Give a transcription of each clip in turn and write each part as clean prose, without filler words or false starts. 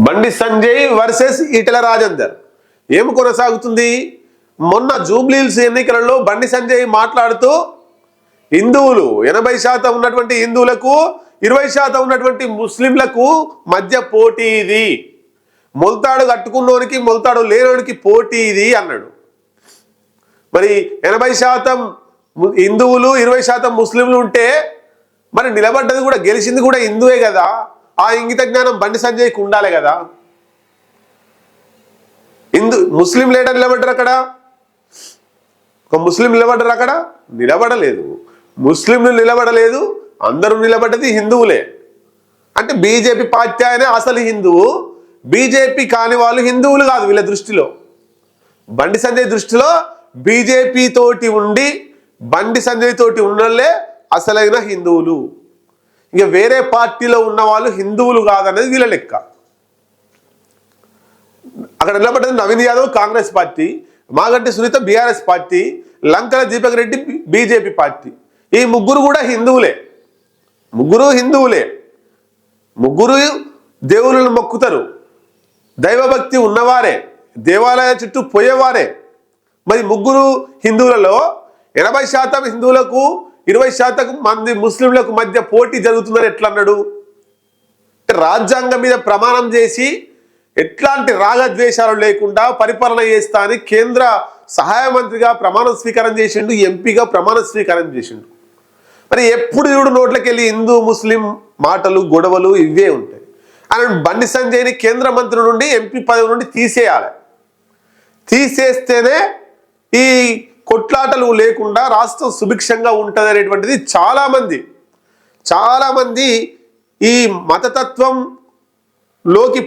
Bandi Sanjay versus Etela Rajender ఏం కొనసాగుతుంది? మొన్న జూబ్లీహిల్స్ ఎన్నికలలో బండి సంజయ్ మాట్లాడుతూ హిందువులు 80% ఉన్నటువంటి హిందువులకు 20% ఉన్నటువంటి ముస్లింలకు మధ్య పోటీ ఇది, మొల్తాడు కట్టుకున్నోనికి మొల్తాడు లేనోనికి పోటీ ఇది అన్నాడు. మరి 80% హిందువులు 20% ముస్లింలు ఉంటే మరి నిలబడ్డది కూడా గెలిచింది కూడా హిందువే కదా. ఆ ఇంగిత జ్ఞానం బండి సంజయ్కి ఉండాలి కదా. ముస్లిం లీడర్ నిలబడ్డారు అక్కడ, ఒక ముస్లిం నిలబడ్డారు అక్కడ, నిలబడలేదు. ముస్లింలు నిలబడలేదు, అందరూ నిలబడ్డది హిందువులే. అంటే బీజేపీ పార్టీ అనే అసలు హిందువు, బీజేపీ కాని వాళ్ళు హిందువులు కాదు వీళ్ళ దృష్టిలో. బండి సంజయ్ దృష్టిలో బీజేపీ తోటి ఉండి బండి సంజయ్ తోటి ఉన్నోళ్ళే అసలైన హిందువులు, ఇక వేరే పార్టీలో ఉన్న వాళ్ళు హిందువులు కాదనేది వీళ్ళ లెక్క. అక్కడ నిలబడ్డది Naveen Yadav Congress party, Maganti Sunitha BRS party, Lankala Deepak Reddy BJP party. ఈ ముగ్గురు కూడా హిందువులే, ముగ్గురు హిందువులే, ముగ్గురు దేవుళ్ళను మొక్కుతారు, దైవభక్తి ఉన్నవారే, దేవాలయ చుట్టూ పోయేవారే. మరి ముగ్గురు హిందువులలో 80% హిందువులకు 20% మంది ముస్లింలకు మధ్య పోటీ జరుగుతుందని ఎట్లా అన్నాడు? రాజ్యాంగం మీద ప్రమాణం చేసి ఎట్లాంటి రాగద్వేషాలు లేకుండా పరిపాలన చేస్తా అని కేంద్ర సహాయ మంత్రిగా ప్రమాణ స్వీకారం చేసిండు, ఎంపీగా ప్రమాణ స్వీకారం చేసిండు. మరి ఎప్పుడు చూడు నోట్లకెళ్ళి హిందూ ముస్లిం మాటలు గొడవలు ఇవే ఉంటాయి. అని బండి సంజయ్ని కేంద్ర మంత్రి నుండి ఎంపీ పదవి నుండి తీసేయాలి. తీసేస్తేనే ఈ కొట్లాటలు లేకుండా రాష్ట్రం సుభిక్షంగా ఉంటుంది అనేటువంటిది చాలామంది ఈ మతతత్వంలోకి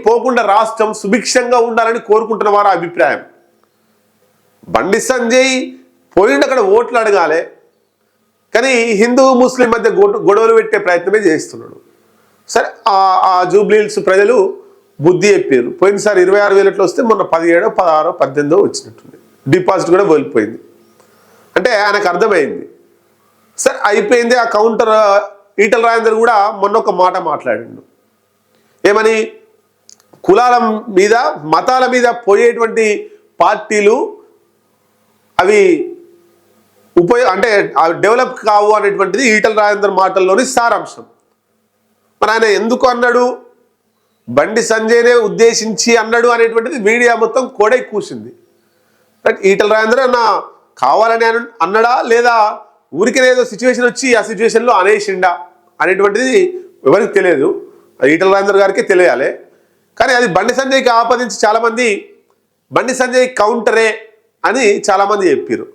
పోకుండా రాష్ట్రం సుభిక్షంగా ఉండాలని కోరుకుంటున్న వారి అభిప్రాయం. బండి సంజయ్ పోయిండు అక్కడ ఓట్లు అడగాలి, కానీ హిందూ ముస్లిం మధ్య గొడవలు పెట్టే ప్రయత్నమే చేస్తున్నాడు. సరే, ఆ జూబ్లీహిల్స్ ప్రజలు బుద్ధి చెప్పారు. పోయినసారి 26,000 వస్తే మొన్న 17, 16, 18 వచ్చినట్టుంది. డిపాజిట్ కూడా వెళ్ళిపోయింది. అంటే ఆయనకు అర్థమైంది. సరే అయిపోయింది. ఆ కౌంటర్ ఈటెల రాజేందర్ కూడా మొన్న ఒక మాట మాట్లాడిండు. ఏమని? కులాల మీద మతాల మీద పోయేటువంటి పార్టీలు అవి అంటే డెవలప్ కావు అనేటువంటిది ఈటెల రాజేందర్ మాటల్లోని సారాంశం. మరి ఆయన ఎందుకు అన్నాడు? బండి సంజయ్నే ఉద్దేశించి అన్నాడు అనేటువంటిది మీడియా మొత్తం కోడై కూసింది. ఈటెల రాజేందర్ అన్న కావాలని అన్నాడా లేదా ఊరికేనేదో సిచ్యువేషన్ వచ్చి ఆ సిచ్యువేషన్లో అనేసిండా అనేటువంటిది ఎవరికి తెలియదు. ఈటెల రాజేందర్ గారికి తెలియాలి. కానీ అది బండి సంజయ్కి ఆపాదించి చాలామంది బండి సంజయ్ కౌంటరే అని చాలామంది చెప్పారు.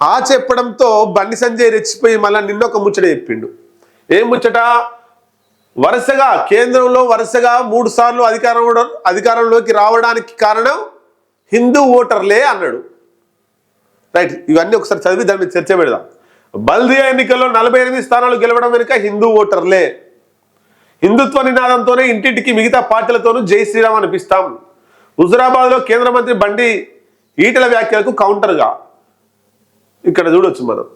ఆ చెప్పడంతో బండి సంజయ్ రెచ్చిపోయి మళ్ళీ నిన్నొక ముచ్చట చెప్పిండు. ఏం ముచ్చట? వరుసగా కేంద్రంలో 3 సార్లు అధికారంలోకి రావడానికి కారణం హిందూ ఓటర్లే అన్నాడు. రైట్, ఇవన్నీ ఒకసారి చదివి దాని మీద చర్చ పెడదాం. బల్దియా ఎన్నికల్లో 48 స్థానాలు గెలవడం వెనుక హిందూ ఓటర్లే. హిందుత్వ నినాదంతోనే ఇంటింటికి మిగతా పార్టీలతోనూ జై శ్రీరామ్ అనిపిస్తాం. హుజురాబాద్లో కేంద్ర మంత్రి బండి ఈటెల వ్యాఖ్యలకు కౌంటర్గా ఇక్కడ చూడొచ్చు మనం.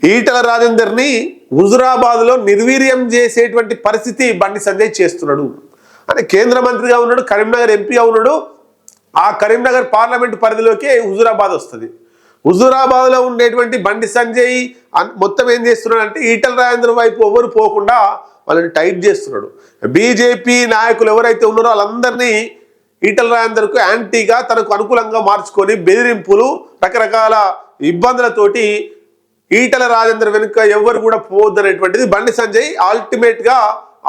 ఈటెల రాజేందర్ని హుజురాబాద్లో నిర్వీర్యం చేసేటువంటి పరిస్థితి బండి సంజయ్ చేస్తున్నాడు. అంటే కేంద్ర మంత్రిగా ఉన్నాడు, కరీంనగర్ ఎంపీగా ఉన్నాడు. ఆ కరీంనగర్ పార్లమెంటు పరిధిలోకి హుజురాబాద్ వస్తుంది. హుజురాబాద్లో ఉండేటువంటి బండి సంజయ్ మొత్తం ఏం చేస్తున్నాడు అంటే ఈటెల రాజేందర్ వైపు ఎవరు పోకుండా వాళ్ళని టైట్ చేస్తున్నాడు. బీజేపీ నాయకులు ఎవరైతే ఉన్నారో వాళ్ళందరినీ ఈటెల రాజేందర్కు యాంటీగా తనకు అనుకూలంగా మార్చుకొని బెదిరింపులు రకరకాల ఇబ్బందులతోటి ఈటెల రాజేందర్ వెనుక ఎవరు కూడా పోవద్దనేటువంటిది బండి సంజయ్ అల్టిమేట్గా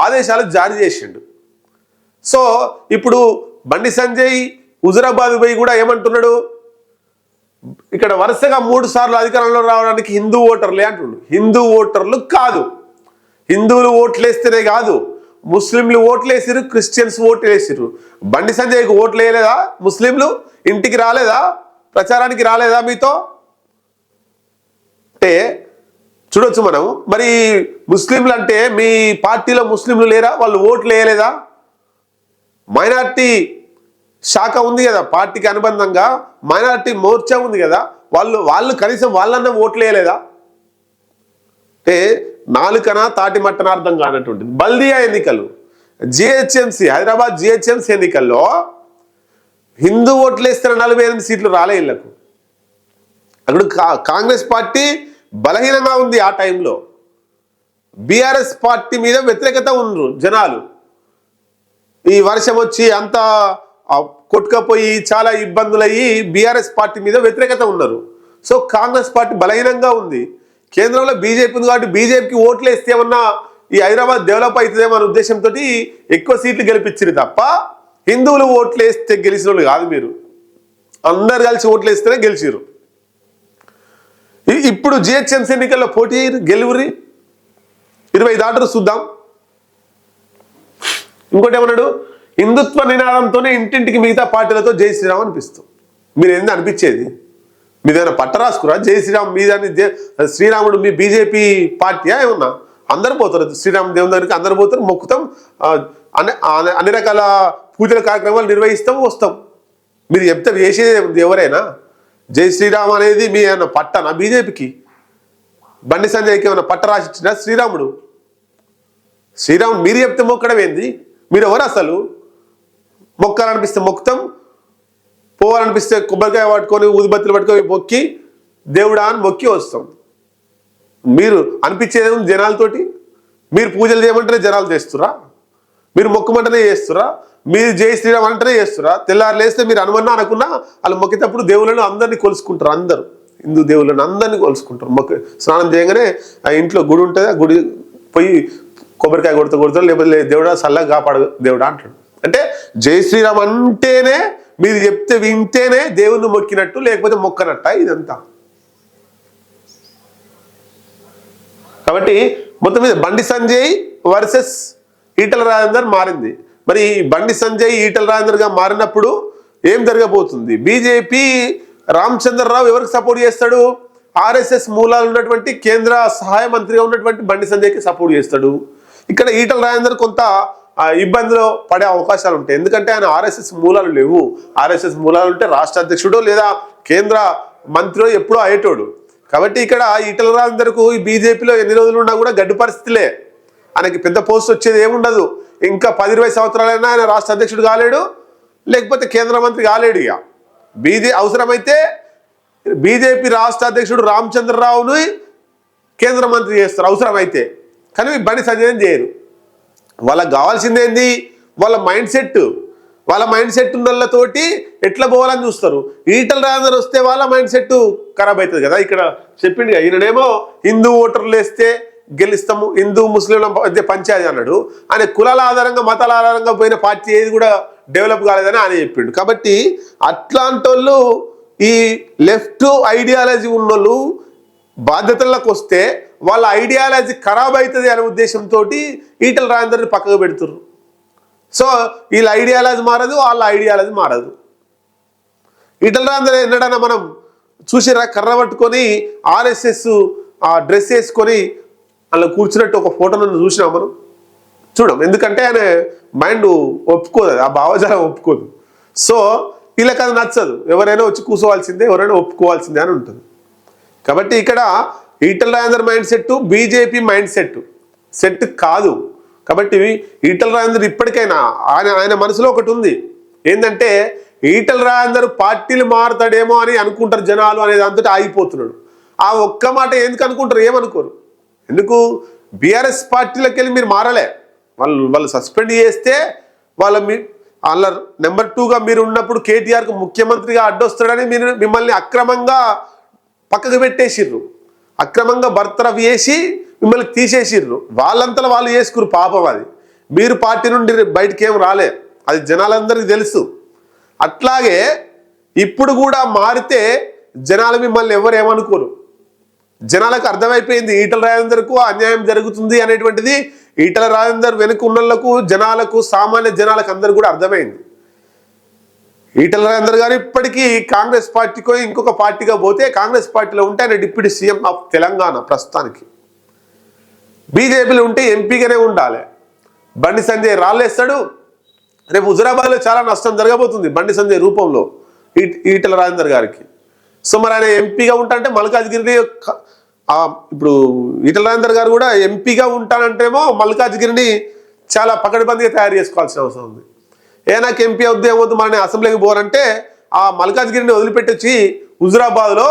ఆదేశాలు జారీ చేసిండు. సో ఇప్పుడు బండి సంజయ్ హుజురాబాద్ పోయి కూడా ఏమంటున్నాడు? ఇక్కడ వరుసగా 3 సార్లు అధికారంలో రావడానికి హిందూ ఓటర్లే అంటున్నాడు. హిందూ ఓటర్లు కాదు, హిందువులు ఓట్లేస్తేనే కాదు, ముస్లింలు ఓట్లేసిరు, క్రిస్టియన్స్ ఓట్లేసిరు. బండి సంజయ్కి ఓట్లు వేయలేదా? ముస్లింలు ఇంటికి రాలేదా? ప్రచారానికి రాలేదా మీతో? అంటే చూడొచ్చు మనం. మరి ముస్లింలు అంటే మీ పార్టీలో ముస్లింలు లేరా? వాళ్ళు ఓట్లు వేయలేదా? మైనార్టీ శాఖ ఉంది కదా పార్టీకి అనుబంధంగా, మైనార్టీ మోర్చా ఉంది కదా, వాళ్ళు కనీసం వాళ్ళన్న ఓట్లు వేయలేదా? అంటే నాలుకన తాటి మట్టన అర్థం కానటువంటిది. బల్దియా ఎన్నికలు జిహెచ్ఎంసీ హైదరాబాద్ జిహెచ్ఎంసీ ఎన్నికల్లో హిందూ ఓట్లు వేస్తున్న 48 సీట్లు రాలే ఇళ్లకు. అక్కడ కాంగ్రెస్ పార్టీ బలహీనంగా ఉంది. ఆ టైంలో బీఆర్ఎస్ పార్టీ మీద వ్యతిరేకత ఉన్నారు జనాలు. ఈ వర్షం వచ్చి అంతా కొట్టుకపోయి చాలా ఇబ్బందులయ్యి బీఆర్ఎస్ పార్టీ మీద వ్యతిరేకత ఉన్నారు. సో కాంగ్రెస్ పార్టీ బలహీనంగా ఉంది. కేంద్రంలో బీజేపీ ఉంది కాబట్టి బీజేపీకి ఓట్లు వేస్తే ఏమన్నా ఈ హైదరాబాద్ డెవలప్ అవుతుందేమో అనే ఉద్దేశంతో ఎక్కువ సీట్లు గెలిపించారు తప్ప హిందువులు ఓట్లు వేస్తే గెలిచిన వాళ్ళు కాదు. మీరు అందరు కలిసి ఓట్లు వేస్తేనే గెలిచారు. ఇప్పుడు జిహెచ్ఎంసీ ఎన్నికల్లో పోటీ గెలువురి 20 దాటరు చూద్దాం. ఇంకోటి ఏమన్నాడు, హిందుత్వ నినాదంతోనే ఇంటింటికి మిగతా పార్టీలతో జై శ్రీరామ్ అనిపిస్తుంది. మీరు ఏంది అనిపించేది? మీదేమైనా పట్ట రాసుకురా జై శ్రీరామ్ మీదని? శ్రీరాముడు మీ బీజేపీ పార్టీయా ఏమన్నా? అందరు పోతారు శ్రీరామ్ దేవుని దగ్గరికి, అందరు పోతారు, మొక్కుతాం, అన్ని రకాల పూజల కార్యక్రమాలు నిర్వహిస్తాం, వస్తాం. మీరు చెప్తే చేసేది ఎవరైనా? జై శ్రీరామ్ అనేది మీ ఏమన్నా పట్టనా బీజేపీకి? బండి సంజయ్కి ఏమైనా పట్ట రాసిచ్చినా శ్రీరాముడు? శ్రీరాముడు మీరు చెప్తే మొక్కడం ఏంది? మీరు ఎవరు అసలు? మొక్కాలనిపిస్తే మొక్కుతాం, పోవాలనిపిస్తే కొబ్బరికాయ పట్టుకొని ఊదిబత్తులు పట్టుకొని మొక్కి దేవుడా అని మొక్కి వస్తాం. మీరు అనిపించేది జనాలతోటి? మీరు పూజలు చేయమంటేనే జనాలు చేస్తురా? మీరు మొక్కమంటేనే చేస్తురా? మీరు జై శ్రీరామ్ అంటేనే చేస్తురా? తెల్లారు లేస్తే మీరు అనుమన్నా అనుకున్నా వాళ్ళు మొక్కేటప్పుడు దేవుళ్ళను అందరినీ కొలుసుకుంటారు. అందరూ హిందూ దేవుళ్ళను అందరినీ కొలుసుకుంటారు. స్నానం చేయగానే ఆ ఇంట్లో గుడి ఉంటుంది, ఆ గుడి పోయి కొబ్బరికాయ కొడతారు, లేకపోతే దేవుడా చల్లగా కాపాడు దేవుడా అంటాడు. అంటే జై శ్రీరామ్ అంటేనే మీరు చెప్తే వింటేనే దేవుణ్ణి మొక్కినట్టు, లేకపోతే మొక్కనట్ట ఇదంతా. కాబట్టి మొత్తం మీద బండి సంజయ్ వర్సెస్ ఈటల రాజేందర్ మారింది. మరి బండి సంజయ్ ఈటల రాజేందర్గా మారినప్పుడు ఏం జరగబోతుంది? బీజేపీ రామచంద్రరావు ఎవరికి సపోర్ట్ చేస్తాడు? ఆర్ఎస్ఎస్ మూలాలు ఉన్నటువంటి కేంద్ర సహాయ మంత్రిగా ఉన్నటువంటి బండి సంజయ్కి సపోర్ట్ చేస్తాడు. ఇక్కడ ఈటల రాజేందర్ కొంత ఇబ్బందిలో పడే అవకాశాలు ఉంటాయి. ఎందుకంటే ఆయన ఆర్ఎస్ఎస్ మూలాలు లేవు. ఆర్ఎస్ఎస్ మూలాలు ఉంటే రాష్ట్ర అధ్యక్షుడు లేదా కేంద్ర మంత్రి ఎప్పుడో అయ్యేటోడు. కాబట్టి ఇక్కడ ఈటల రాజేందర్కు ఈ బీజేపీలో ఎన్ని రోజులు ఉన్నా కూడా గడ్డు పరిస్థితులే. ఆయనకి పెద్ద పోస్ట్ వచ్చేది ఏముండదు. ఇంకా 10-20 సంవత్సరాలైనా ఆయన రాష్ట్ర అధ్యక్షుడు కాలేడు, లేకపోతే కేంద్ర మంత్రి కాలేడు. ఇక అవసరమైతే బీజేపీ రాష్ట్ర అధ్యక్షుడు రామచంద్రరావుని కేంద్ర మంత్రి చేస్తారు అవసరమైతే. కానీ బండి సంజయ్ చేయరు. వాళ్ళకి కావాల్సిందేంది? వాళ్ళ మైండ్ సెట్ ఉన్నోళ్ళతోటి ఎట్లా పోవాలని చూస్తారు. ఈటల రాజేందర్ వస్తే వాళ్ళ మైండ్ సెట్ ఖరాబ్ అవుతుంది కదా. ఇక్కడ చెప్పింది ఈయననేమో హిందూ ఓటర్లు వేస్తే గెలుస్తాము, హిందూ ముస్లింల మధ్య పంచాయతీ అన్నాడు. ఆయన కులాల ఆధారంగా మతాల ఆధారంగా పోయిన పార్టీ ఏది కూడా డెవలప్ కాలేదని ఆయన చెప్పిండు. కాబట్టి అట్లాంటి వాళ్ళు ఈ లెఫ్ట్ ఐడియాలజీ ఉన్నోళ్ళు బాధ్యతలకు వస్తే వాళ్ళ ఐడియాలజీ ఖరాబ్ అవుతుంది అనే ఉద్దేశంతో ఈటల రాజేందర్ని పక్కకు పెడుతున్నారు. సో వీళ్ళ ఐడియాలజీ మారదు, వాళ్ళ ఐడియాలజీ మారదు. ఈటల రాజేందర్ ఎన్నడన్నా మనం చూసిరా కర్ర పట్టుకొని ఆర్ఎస్ఎస్ ఆ డ్రెస్ వేసుకొని అలా కూర్చున్నట్టు ఒక ఫోటోను చూసినాం మనం? చూడం. ఎందుకంటే ఆయన మైండ్ ఒప్పుకోదు, ఆ భావజాలం ఒప్పుకోదు. సో వీళ్ళకి అది నచ్చదు. ఎవరైనా వచ్చి కూర్చోవాల్సిందే, ఎవరైనా ఒప్పుకోవాల్సిందే అని ఉంటుంది. కాబట్టి ఇక్కడ Etela Rajender mind set BJP mind set కాదు. కాబట్టి ఈటల రాజేందర్ ఇప్పటికైనా ఆయన మనసులో ఒకటి ఉంది, ఏంటంటే ఈటల రాజేందర్ పార్టీలు మారుతాడేమో అని అనుకుంటారు జనాలు అనే దాంతో ఆగిపోతున్నాడు. ఆ ఒక్క మాట ఎందుకు అనుకుంటారు? ఏమనుకోరు. బీఆర్ఎస్ పార్టీలోకి వెళ్ళి మీరు మారలే, వాళ్ళు సస్పెండ్ చేస్తే వాళ్ళ నెంబర్ 2గా మీరు ఉన్నప్పుడు కేటీఆర్కు ముఖ్యమంత్రిగా అడ్డొస్తాడని మిమ్మల్ని అక్రమంగా పక్కకు పెట్టేసిర్రు, అక్రమంగా బర్తరఫ్ చేసి మిమ్మల్ని తీసేసిర్రు. వాళ్ళంతా వాళ్ళు చేసుకురు పాపం. అది మీరు పార్టీ నుండి బయటికి ఏం రాలే, అది జనాలందరికీ తెలుసు. అట్లాగే ఇప్పుడు కూడా మారితే జనాలు మిమ్మల్ని ఎవరు ఏమనుకోరు. జనాలకు అర్థమైపోయింది ఈటల రాజేందర్కు అన్యాయం జరుగుతుంది అనేటువంటిది. ఈటల రాజేందర్ వెనుక ఉన్నోళ్లకు, జనాలకు, సామాన్య జనాలకు అందరూ కూడా అర్థమైంది. ఈటల రాజేందర్ గారు ఇప్పటికీ కాంగ్రెస్ పార్టీకో ఇంకొక పార్టీగా పోతే కాంగ్రెస్ పార్టీలో ఉంటే ఆయన డిప్యూటీ సీఎం ఆఫ్ తెలంగాణ ప్రస్తుతానికి. బీజేపీలో ఉంటే ఎంపీగానే ఉండాలి. బండి సంజయ్ రాళ్ళేస్తాడు. రేపు హుజురాబాద్లో చాలా నష్టం జరగబోతుంది బండి సంజయ్ రూపంలో ఈటల రాజేందర్ గారికి. సో మరి ఆయన ఎంపీగా ఉంటానంటే మల్కాజ్గిరిని ఇప్పుడు ఈటల రాజేందర్ గారు కూడా ఎంపీగా ఉంటానంటేమో మల్కాజ్గిరిని చాలా పకడ్బందీగా తయారు చేసుకోవాల్సిన అవసరం ఉంది. నాకు ఎంపీ అవుద్దు ఏమవుద్దు మన అసెంబ్లీకి పోరంటే ఆ మల్కాజ్గిరిని వదిలిపెట్టొచ్చి హుజురాబాద్లో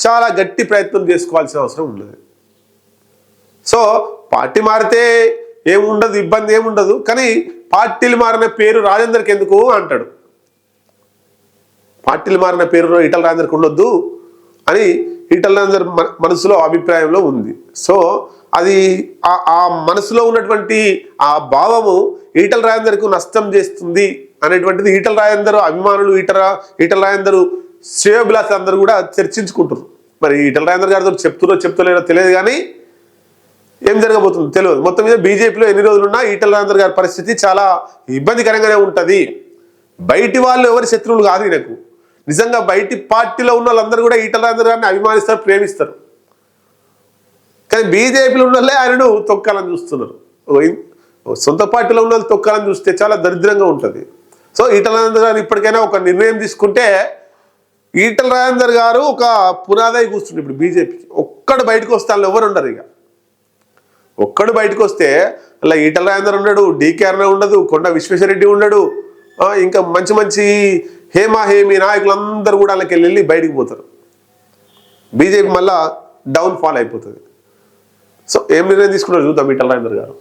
చాలా గట్టి ప్రయత్నం చేసుకోవాల్సిన అవసరం ఉన్నది. సో పార్టీ మారితే ఏముండదు, ఇబ్బంది ఏముండదు, కానీ పార్టీలు మారిన పేరు రాజేందర్కి ఎందుకు అంటాడు. పార్టీలు మారిన పేరు ఈటల రాజేందర్కి ఉండొద్దు అని ఈటల రాజేందర్ మనసులో అభిప్రాయంలో ఉంది. సో అది ఆ మనసులో ఉన్నటువంటి ఆ భావము ఈటల రాజేందర్కు నష్టం చేస్తుంది అనేటువంటిది ఈటల రాజేందర్ అభిమానులు, ఈటల రాజేందర్ శ్రేయోభిలాషులు అందరూ కూడా చర్చించుకుంటారు. మరి ఈటల రాజేందర్ గారితో చెప్తలేదో తెలియదు, కానీ ఏం జరగబోతుందో తెలియదు. మొత్తం మీద బీజేపీలో ఎన్ని రోజులున్నా ఈటల రాజేందర్ గారి పరిస్థితి చాలా ఇబ్బందికరంగానే ఉంటుంది. బయటి వాళ్ళు ఎవరి శత్రువులు కాదు ఈయనకు. నిజంగా బయటి పార్టీలో ఉన్న వాళ్ళందరూ కూడా ఈటల రాజేందర్ గారిని అభిమానిస్తారు, ప్రేమిస్తారు. కానీ బీజేపీలో ఉన్న వాళ్ళే ఆయనను తొక్కాలని చూస్తున్నారు. సొంత పార్టీలో ఉన్న వాళ్ళు తొక్కాలని చూస్తే చాలా దరిద్రంగా ఉంటుంది. సో ఈటల రాజేందర్ గారు ఇప్పటికైనా ఒక నిర్ణయం తీసుకుంటే, ఈటల రాజేందర్ గారు ఒక పునాదై కూర్చుంది ఇప్పుడు బీజేపీకి. ఒక్కడు బయటకు వస్తే ఎవరు ఉండరు. ఇక ఒక్కడు బయటకు వస్తే అలా ఈటల రాజేందర్ ఉండడు, డీకే అరుణ ఉండదు, కొండ విశ్వేశ్వరరెడ్డి ఉండడు, ఇంకా మంచి మంచి హేమీ నాయకులందరూ కూడా వాళ్ళకి వెళ్ళి బయటికి పోతారు. బీజేపీ మళ్ళా డౌన్ ఫాల్ అయిపోతుంది. సో ఏం నిర్ణయం తీసుకున్నారు చూద్దాం ఈటల రాజేందర్ గారు.